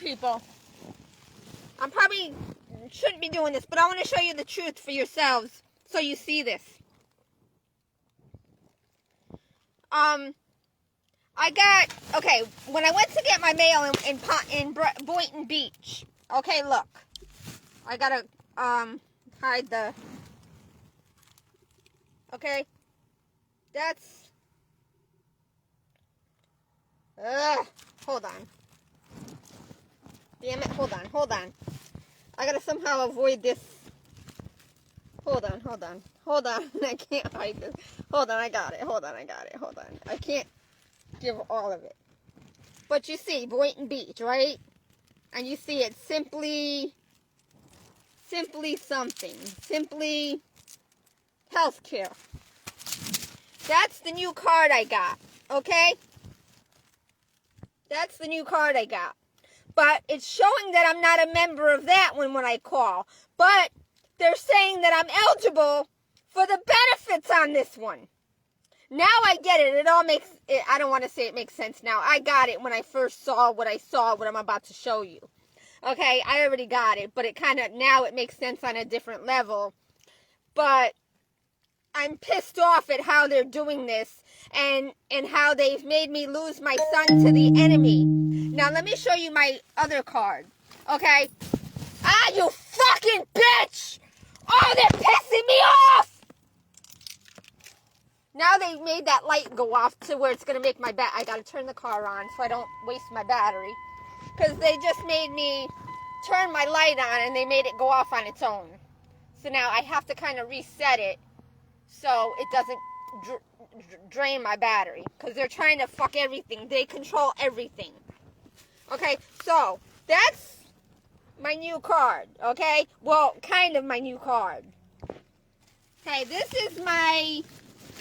people. I probably shouldn't be doing this, but I want to show you the truth for yourselves so you see this. When I went to get my mail in Boynton Beach, okay, look. I gotta, hide the, okay, that's, hold on. Damn it, hold on. I gotta somehow avoid this. Hold on. I can't hide this. Hold on, I got it. Hold on. I can't give all of it. But you see, Boynton Beach, right? And you see it's simply something. Simply healthcare. That's the new card I got, okay? That's the new card I got. But it's showing that I'm not a member of that one when I call. But they're saying that I'm eligible for the benefits on this one. Now I get it. It all makes it. I don't want to say it makes sense now. I got it when I first saw what I'm about to show you. Okay, I already got it, but now it makes sense on a different level. But I'm pissed off at how they're doing this and how they've made me lose my son to the enemy. Now let me show you my other card. Okay? Ah, you fucking bitch! Oh, they're pissing me off! Now they made that light go off to where it's going to make my I got to turn the car on so I don't waste my battery. Because they just made me turn my light on and they made it go off on its own. So now I have to kind of reset it so it doesn't drain my battery. Because they're trying to fuck everything. They control everything. Okay, so that's my new card. Okay? Well, kind of my new card. Okay, this is my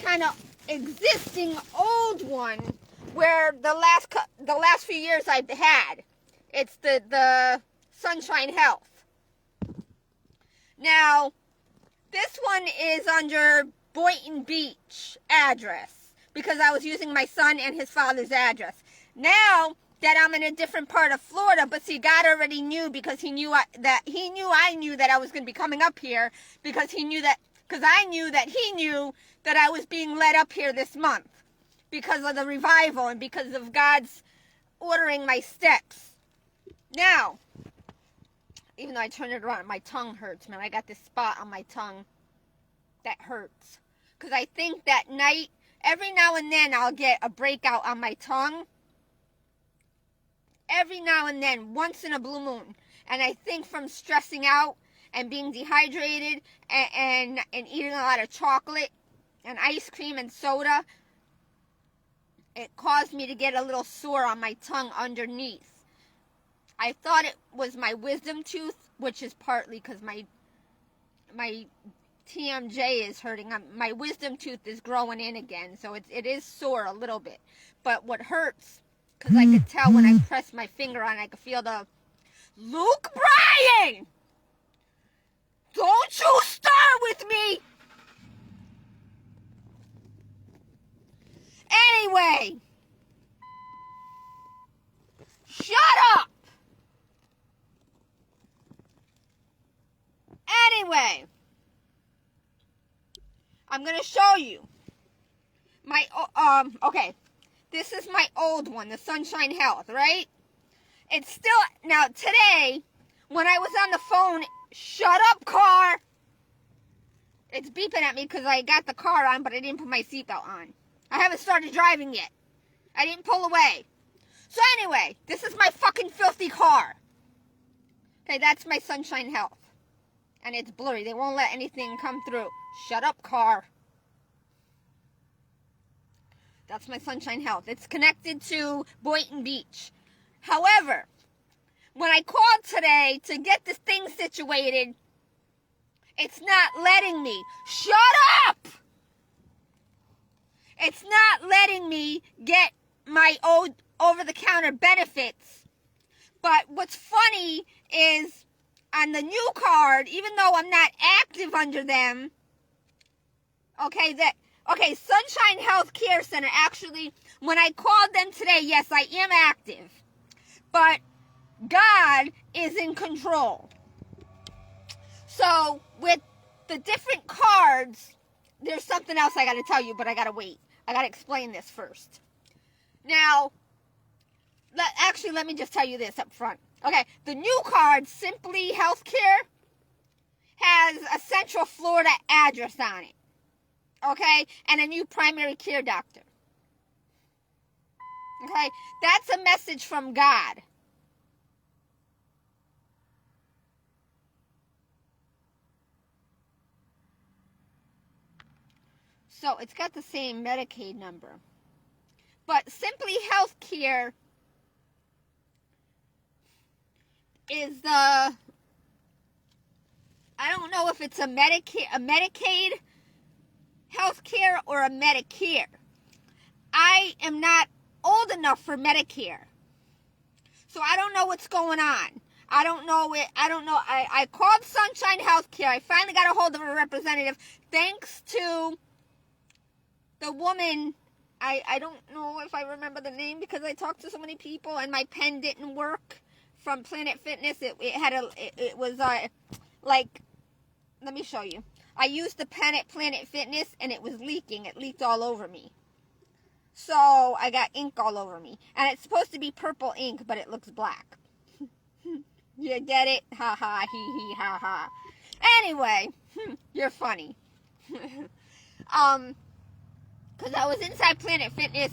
kind of existing old one where the last few years I've had. It's the Sunshine Health. Now, this one is under Boynton Beach address because I was using my son and his father's address. Now that I'm in a different part of Florida, but see, God already knew because I knew that I was going to be coming up here because I knew that he knew that I was being led up here this month because of the revival and because of God's ordering my steps. Now, even though I turned it around, my tongue hurts, man. I got this spot on my tongue that hurts. Because I think that night, every now and then I'll get a breakout on my tongue. Every now and then, once in a blue moon. And I think from stressing out and being dehydrated and eating a lot of chocolate and ice cream and soda, it caused me to get a little sore on my tongue underneath. I thought it was my wisdom tooth, which is partly because my TMJ is hurting. My wisdom tooth is growing in again, so it is sore a little bit. But what hurts, because I could tell when I pressed my finger on it, I could feel the, Luke Bryan! Don't you start with me! Anyway, shut up! Anyway, I'm going to show you my, okay, this is my old one, the Sunshine Health, right? It's still, now today, when I was on the phone, shut up, car! It's beeping at me because I got the car on, but I didn't put my seatbelt on. I haven't started driving yet. I didn't pull away. So anyway, this is my fucking filthy car. Okay, that's my Sunshine Health. And it's blurry. They won't let anything come through. Shut up, car. That's my Sunshine Health. It's connected to Boynton Beach. However, when I called today to get this thing situated, it's not letting me. Shut up! It's not letting me get my old over-the-counter benefits. But what's funny is on the new card, even though I'm not active under them, okay, Sunshine Health Care Center, actually, when I called them today, yes, I am active. But God is in control. So with the different cards, there's something else I got to tell you, but I got to wait. I got to explain this first. Now, let me just tell you this up front. Okay, the new card, Simply Healthcare, has a Central Florida address on it. Okay, and a new primary care doctor. Okay, that's a message from God. So it's got the same Medicaid number. But Simply Healthcare is I don't know if it's a Medicaid healthcare or a Medicare. I am not old enough for Medicare. So I don't know what's going on. I don't know. I called Sunshine Healthcare. I finally got a hold of a representative thanks to the woman. I don't know if I remember the name because I talked to so many people and my pen didn't work from Planet Fitness. It was like, let me show you. I used the pen at Planet Fitness and it was leaking. It leaked all over me. So I got ink all over me. And it's supposed to be purple ink, but it looks black. You get it? Ha ha, hee hee, ha ha. Anyway, you're funny. Because I was inside Planet Fitness,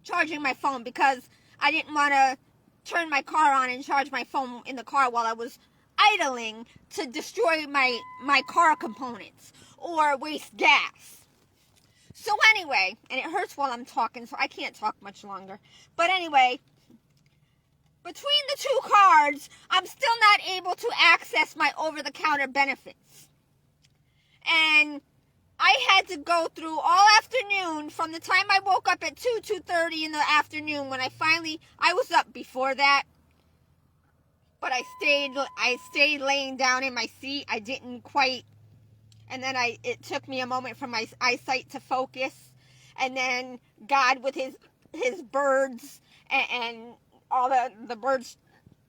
charging my phone because I didn't want to turn my car on and charge my phone in the car while I was idling to destroy my car components or waste gas. So anyway, and it hurts while I'm talking, so I can't talk much longer. But anyway, between the two cards, I'm still not able to access my over-the-counter benefits. And I had to go through all afternoon from the time I woke up at 2:30 in the afternoon when I was up before that. But I stayed laying down in my seat. I didn't quite, and then it took me a moment for my eyesight to focus. And then God with his birds and all the birds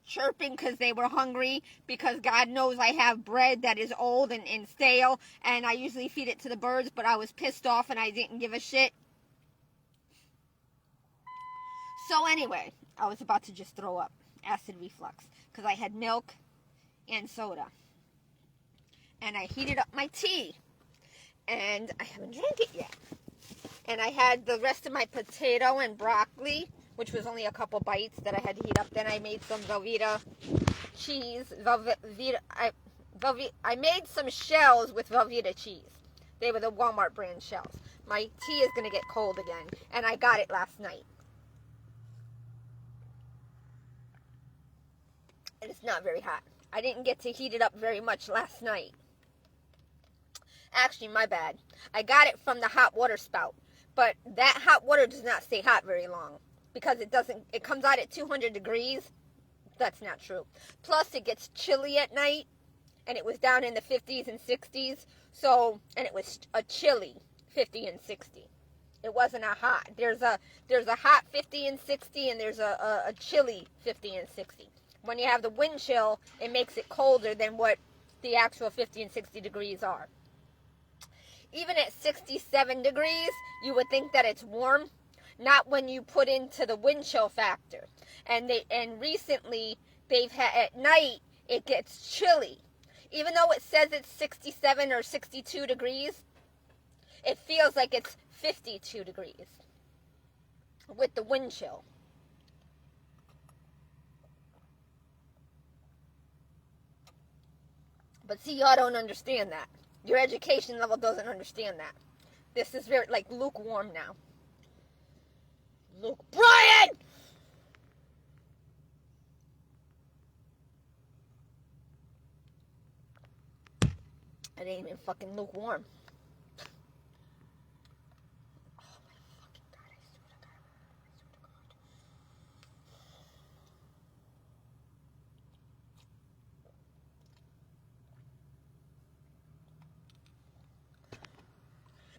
chirping because they were hungry, because God knows I have bread that is old and stale, and I usually feed it to the birds, but I was pissed off and I didn't give a shit. So anyway, I was about to just throw up, acid reflux, because I had milk and soda. And I heated up my tea, and I haven't drank it yet. And I had the rest of my potato and broccoli, which was only a couple bites that I had to heat up. Then I made some Velveeta cheese. I made some shells with Velveeta cheese. They were the Walmart brand shells. My tea is going to get cold again, and I got it last night. And it's not very hot. I didn't get to heat it up very much last night. Actually, my bad. I got it from the hot water spout. But that hot water does not stay hot very long. Because it comes out at 200 degrees. That's not true. Plus, it gets chilly at night. And it was down in the 50s and 60s. And it was a chilly 50 and 60. It wasn't a hot. There's a hot 50 and 60, and there's a chilly 50 and 60. When you have the wind chill, it makes it colder than what the actual 50 and 60 degrees are. Even at 67 degrees, you would think that it's warm. Not when you put into the wind chill factor. And recently, they've had, at night, it gets chilly. Even though it says it's 67 or 62 degrees, it feels like it's 52 degrees with the wind chill. But see, y'all don't understand that. Your education level doesn't understand that. This is very, like, lukewarm now. Brian! It ain't even fucking lukewarm. Oh my fucking God, I swear to God.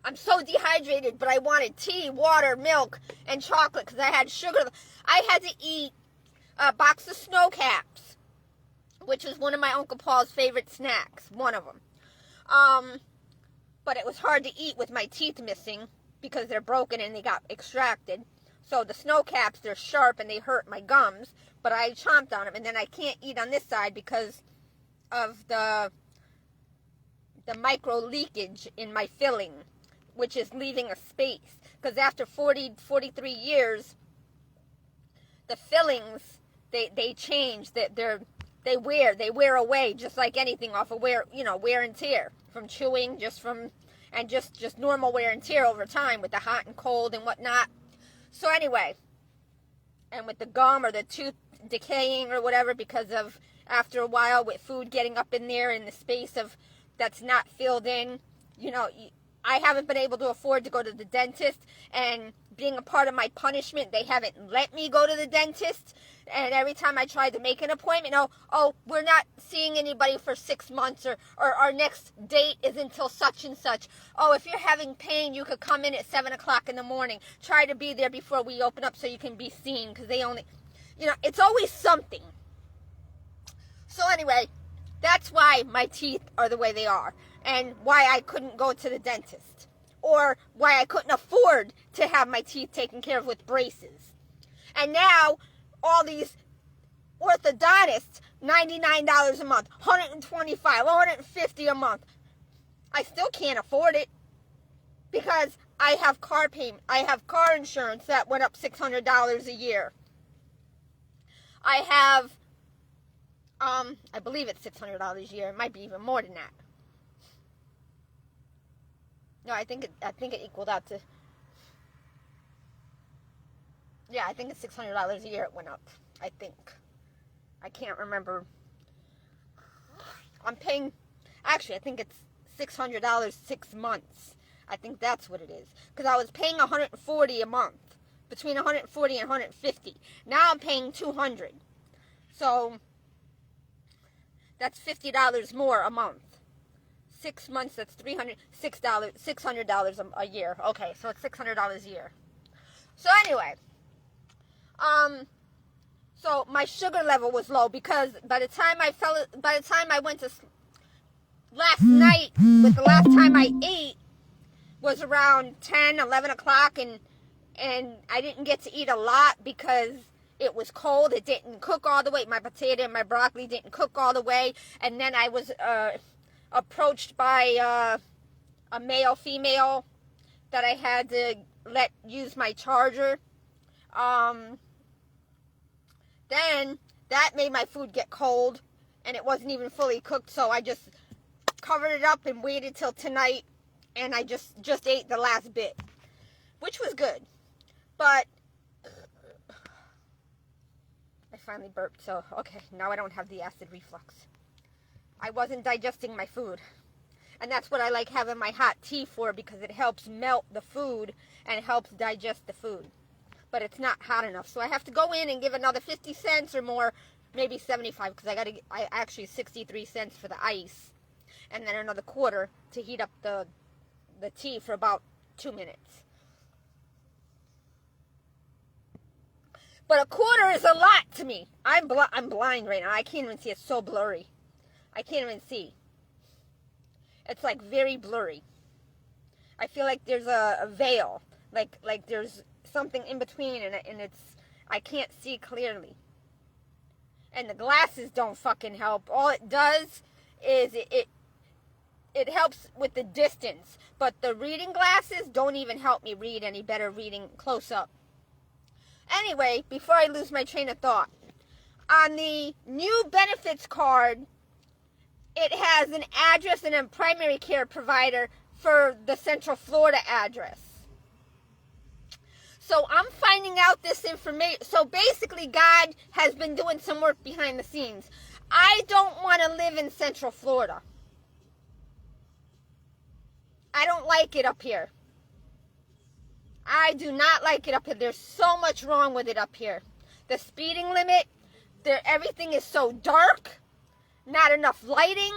I'm so dehydrated, but I wanted tea, water, milk, and chocolate because I had sugar. I had to eat a box of Snow Caps, which was one of my Uncle Paul's favorite snacks, one of them. But it was hard to eat with my teeth missing because they're broken and they got extracted. So the Snow Caps, they're sharp and they hurt my gums, but I chomped on them, and then I can't eat on this side because of the micro leakage in my filling, which is leaving a space. Because after 43 years, the fillings, they change. They wear away just like anything off of wear and tear from chewing, just normal wear and tear over time with the hot and cold and whatnot. So anyway, and with the gum or the tooth decaying or whatever, because of after a while with food getting up in there in the space of that's not filled in, I haven't been able to afford to go to the dentist, and being a part of my punishment, they haven't let me go to the dentist. And every time I tried to make an appointment, we're not seeing anybody for 6 months, or our next date is until such and such. Oh, if you're having pain, you could come in at 7 o'clock in the morning. Try to be there before we open up so you can be seen, because they only, it's always something. So anyway, that's why my teeth are the way they are, and why I couldn't go to the dentist, or why I couldn't afford to have my teeth taken care of with braces. And now, all these orthodontists, $99 a month, $125, $150 a month. I still can't afford it because I have car payment. I have car insurance that went up $600 a year. I have, I believe it's $600 a year. It might be even more than that. No, I think it equaled out to. Yeah, I think it's $600 a year it went up. I think. I can't remember. I'm paying. Actually, I think it's $600 6 months. I think that's what it is. Because I was paying $140 a month, between $140 and $150. Now I'm paying $200. So that's $50 more a month. 6 months, that's $600 a year. Okay, so it's $600 a year. So anyway, so my sugar level was low because by the time I went to last night, with the last time I ate was around 10, 11 o'clock, and I didn't get to eat a lot because it was cold. It didn't cook all the way. My potato and my broccoli didn't cook all the way, and then I was approached by a male-female that I had to let use my charger. Then that made my food get cold, and it wasn't even fully cooked, so I just covered it up and waited till tonight, and I just ate the last bit, which was good. But I finally burped, so okay, now I don't have the acid reflux. I wasn't digesting my food. And that's what I like having my hot tea for, because it helps melt the food and helps digest the food. But it's not hot enough. So I have to go in and give another 50 cents or more, maybe 75, because I actually 63 cents for the ice. And then another quarter to heat up the tea for about 2 minutes. But a quarter is a lot to me. I'm blind right now. I can't even see. It's so blurry. I can't even see. It's like very blurry. I feel like there's a veil. Like there's something in between, and I can't see clearly. And the glasses don't fucking help. All it does is it helps with the distance. But the reading glasses don't even help me read any better reading close up. Anyway, before I lose my train of thought, on the new benefits card, it has an address and a primary care provider for the Central Florida address. So I'm finding out this information. So basically, God has been doing some work behind the scenes. I don't want to live in Central Florida. I don't like it up here. I do not like it up here. There's so much wrong with it up here. The speeding limit, everything is so dark. Not enough lighting.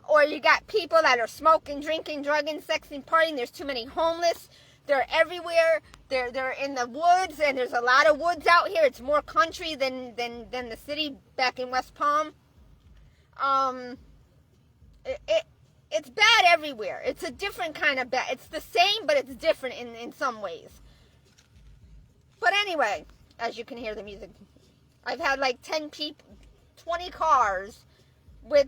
Or you got people that are smoking, drinking, drugging, sexing, partying. There's too many homeless. They're everywhere. They're in the woods, and there's a lot of woods out here. It's more country than the city back in West Palm. It's bad everywhere. It's a different kind of bad. It's the same, but it's different in some ways. But anyway, as you can hear the music, I've had like 10 people, 20 cars with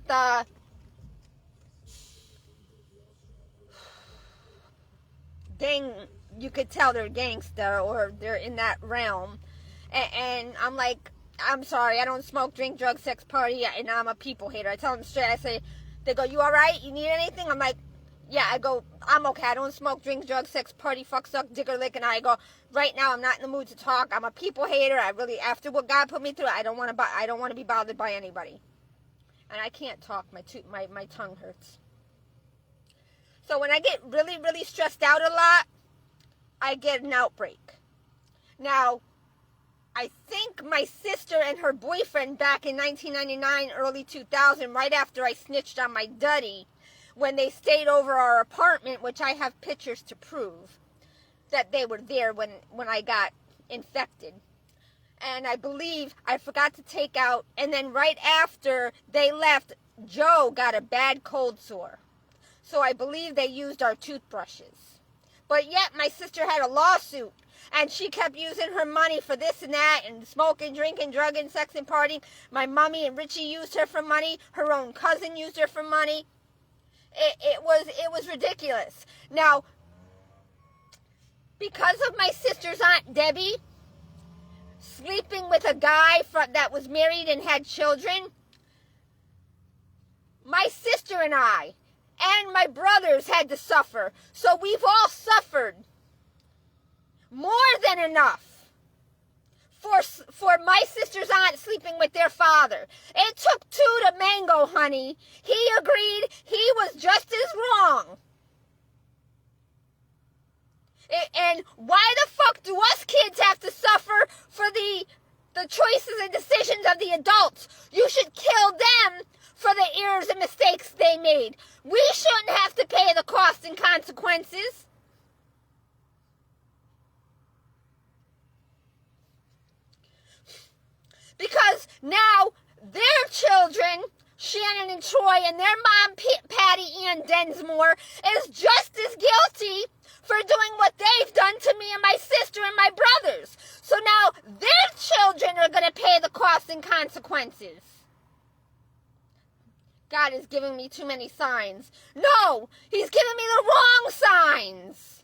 gang. You could tell they're gangster or they're in that realm. And I'm like, I'm sorry, I don't smoke, drink, drug, sex, party, and I'm a people hater. I tell them straight. I say, they go, you all right? You need anything? I'm like, yeah. I go, I'm okay. I don't smoke, drink, drug, sex, party, fuck, suck, dick, or lick. And I go, right now, I'm not in the mood to talk. I'm a people hater. I really, after what God put me through, I don't want to be bothered by anybody. And I can't talk. My tongue hurts. So when I get really, really stressed out a lot, I get an outbreak. Now, I think my sister and her boyfriend back in 1999, early 2000, right after I snitched on my duddy, when they stayed over our apartment, which I have pictures to prove that they were there when I got infected. And I believe I forgot to take out, and then right after they left, Joe got a bad cold sore. So I believe they used our toothbrushes. But yet my sister had a lawsuit. And she kept using her money for this and that, and smoking, drinking, drugging, sex, and partying. My mommy and Richie used her for money. Her own cousin used her for money. It was ridiculous. Now, because of my sister's Aunt Debbie sleeping with a guy that was married and had children, my sister and I and my brothers had to suffer. So we've all suffered. More than enough for my sister's aunt sleeping with their father. It took two to mango, honey. He agreed. He was just as wrong. And why the fuck do us kids have to suffer for the choices and decisions of the adults? You should kill them for the errors and mistakes they made. We shouldn't have to pay the costs and consequences. Because now their children, Shannon and Troy, and their mom, Patty Ann Densmore, is just as guilty for doing what they've done to me and my sister and my brothers. So now their children are going to pay the costs and consequences. God is giving me too many signs. No, he's giving me the wrong signs.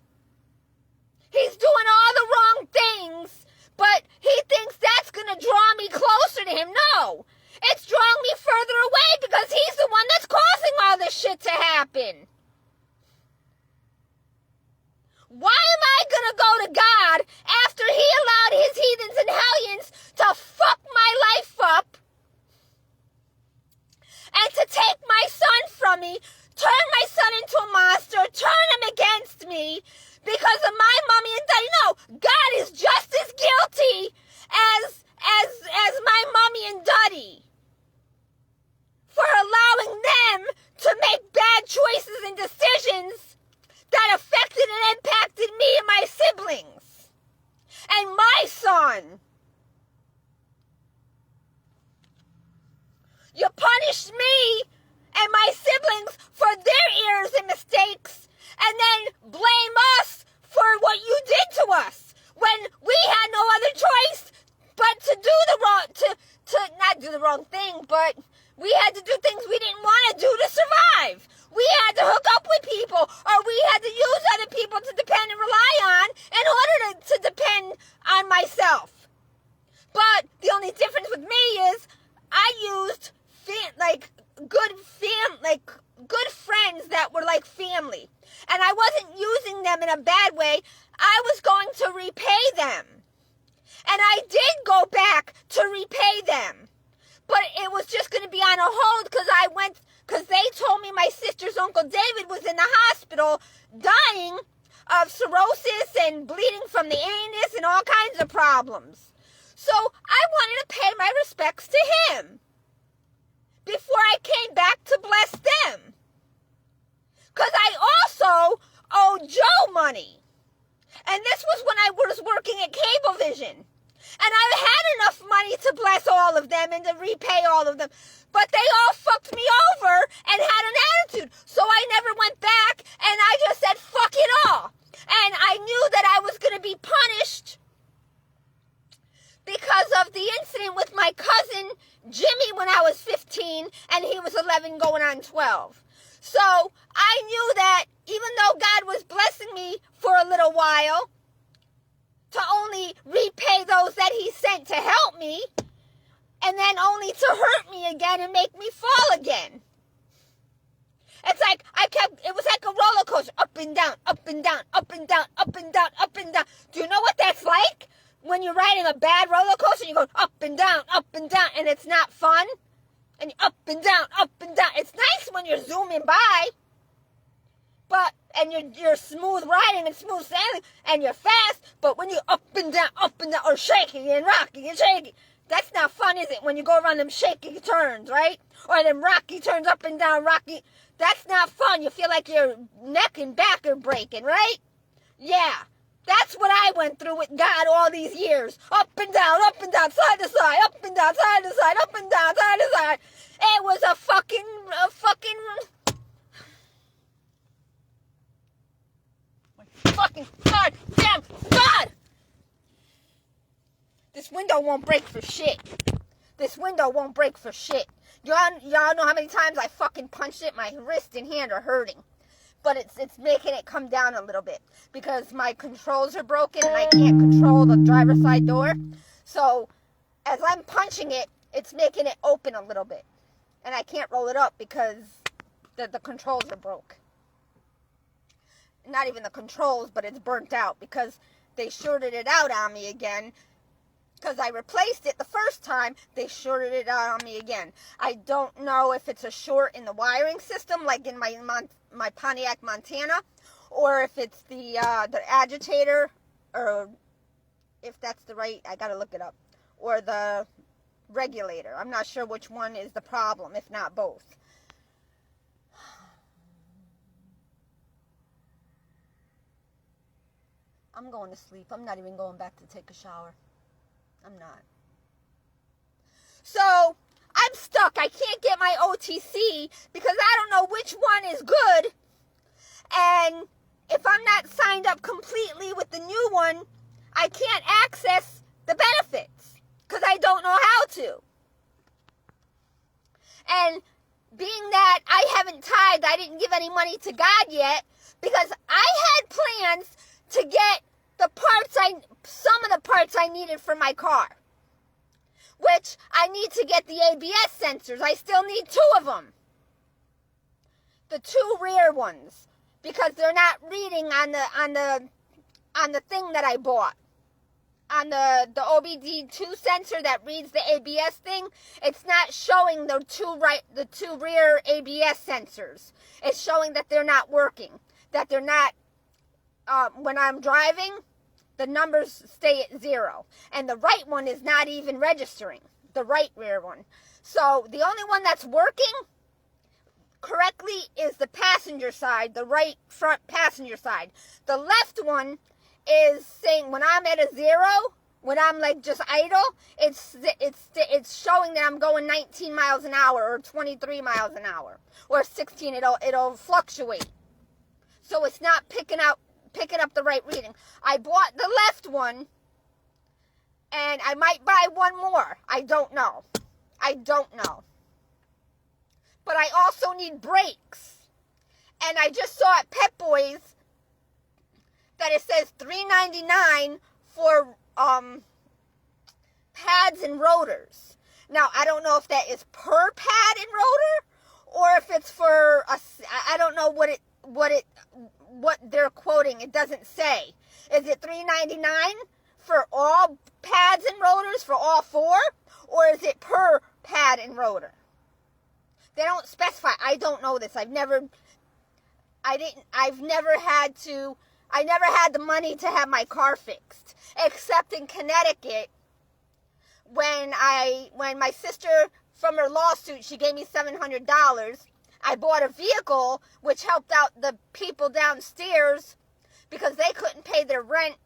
He's doing all the wrong things. But he thinks that's going to draw me closer to him. No, it's drawing me further away because he's the one that's causing all this shit to happen. Why am I going to go to God after he allowed his heathens and hellions to fuck my life up and to take my son from me, turn my son into a monster, turn him against me, because of my mommy and daddy? No, God is just as guilty as my mommy and daddy for allowing them to make bad choices and decisions that affected and impacted me and my siblings and my son. You punished me and my siblings for their errors and mistakes, and then blame us for what you did to us when we had no other choice but to do the wrong, to not do the wrong thing, but we had to do things we didn't want to do to survive. We had to hook up with people, or we had to use other people to depend and rely on in order to depend on myself. But the only difference with me is I used good friends that were like family. And I wasn't using them in a bad way. I was going to repay them. And I did go back to repay them. But it was just going to be on a hold because they told me my sister's Uncle David was in the hospital dying of cirrhosis and bleeding from the anus and all kinds of problems. So I wanted to pay my respects to him before I came back to bless them. Because I also owe Joe money. And this was when I was working at Cablevision. And I had enough money to bless all of them and to repay all of them. But they all fucked me over and had an attitude. So I never went back, and I just said, fuck it all. And I knew that I was going to be punished because of the incident with my cousin Jimmy when I was 15, and he was 11 going on 12. So I knew that even though God was blessing me for a little while, to only repay those that he sent to help me, and then only to hurt me again and make me fall again. It's like it was like a roller coaster, up and down, up and down, up and down, up and down, up and down. Do you know what that's like? When you're riding a bad roller coaster, you go up and down, and it's not fun. And you're up and down. It's nice when you're zooming by, and you're smooth riding and smooth sailing, and you're fast, but when you're up and down, or shaking and rocking and shaking, that's not fun, is it? When you go around them shaky turns, right? Or them rocky turns, up and down, rocky. That's not fun. You feel like your neck and back are breaking, right? Yeah. That's what I went through with God all these years. Up and down, side to side, up and down, side to side, up and down, side to side. It was a fucking goddamn God! This window won't break for shit. Y'all know how many times I fucking punched it? My wrist and hand are hurting. But it's making it come down a little bit because my controls are broken and I can't control the driver's side door. So as I'm punching it, it's making it open a little bit. And I can't roll it up because the controls are broke. Not even the controls, but it's burnt out because they shorted it out on me again. Because I replaced it the first time, they shorted it out on me again. I don't know if it's a short in the wiring system, like in my Pontiac Montana, or if it's the agitator, or if that's the right, I gotta look it up, or the regulator. I'm not sure which one is the problem, if not both. I'm going to sleep. I'm not even going back to take a shower. I'm not. So, I'm stuck. I can't get my OTC because I don't know which one is good. And if I'm not signed up completely with the new one, I can't access the benefits because I don't know how to. And being that I haven't tithed, I didn't give any money to God yet because I had plans to get some of the parts I needed for my car, which I need to get the ABS sensors. I still need 2 of them, the 2 rear ones, because they're not reading on the thing that I bought, on the OBD2 sensor that reads the ABS thing. It's not showing the two rear ABS sensors. It's showing that they're not working, that they're not. When I'm driving, the numbers stay at 0. And the right one is not even registering, the right rear one. So the only one that's working correctly is the passenger side, the right front passenger side. The left one is saying when I'm at a 0, when I'm like just idle, it's showing that I'm going 19 miles an hour or 23 miles an hour or 16. It'll fluctuate. So it's not picking up the right reading. I bought the left one, and I might buy one more. I don't know. But I also need brakes. And I just saw at Pep Boys that it says $3.99 for pads and rotors. Now, I don't know if that is per pad and rotor, or if it's for I don't know what they're quoting. It doesn't say. Is it $3.99 for all pads and rotors for all 4, or is it per pad and rotor? They don't specify. I don't know this. I never had the money to have my car fixed, except in Connecticut when my sister, from her lawsuit, she gave me $700. I bought a vehicle which helped out the people downstairs because they couldn't pay their rent,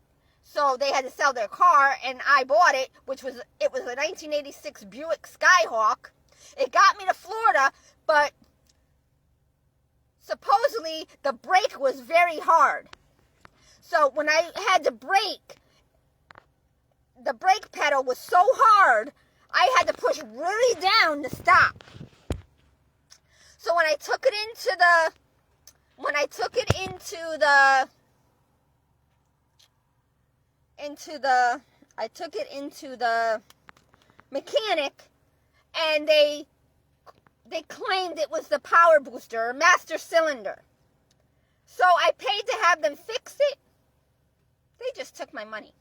so they had to sell their car, and I bought it, it was a 1986 Buick Skyhawk. It got me to Florida, but supposedly the brake was very hard. So when I had to brake, the brake pedal was so hard, I had to push really down to stop. So when I took it into the mechanic, and they claimed it was the power booster or master cylinder. So I paid to have them fix it. They just took my money.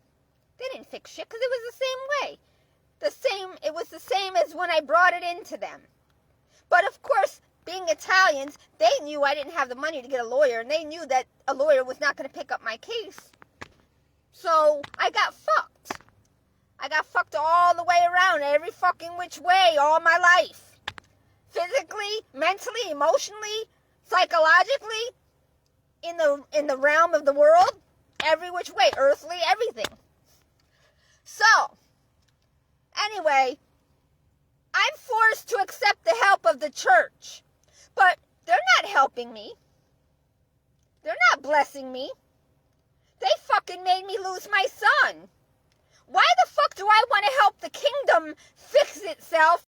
They didn't fix shit because it was the same way. It was the same as when I brought it into them. But of course, being Italians, they knew I didn't have the money to get a lawyer, and they knew that a lawyer was not going to pick up my case. So I got fucked. I got fucked all the way around, every fucking which way, all my life. Physically, mentally, emotionally, psychologically, in the realm of the world, every which way, earthly, everything. So, anyway, I'm forced to accept the help of the church, but they're not helping me. They're not blessing me. They fucking made me lose my son. Why the fuck do I want to help the kingdom fix itself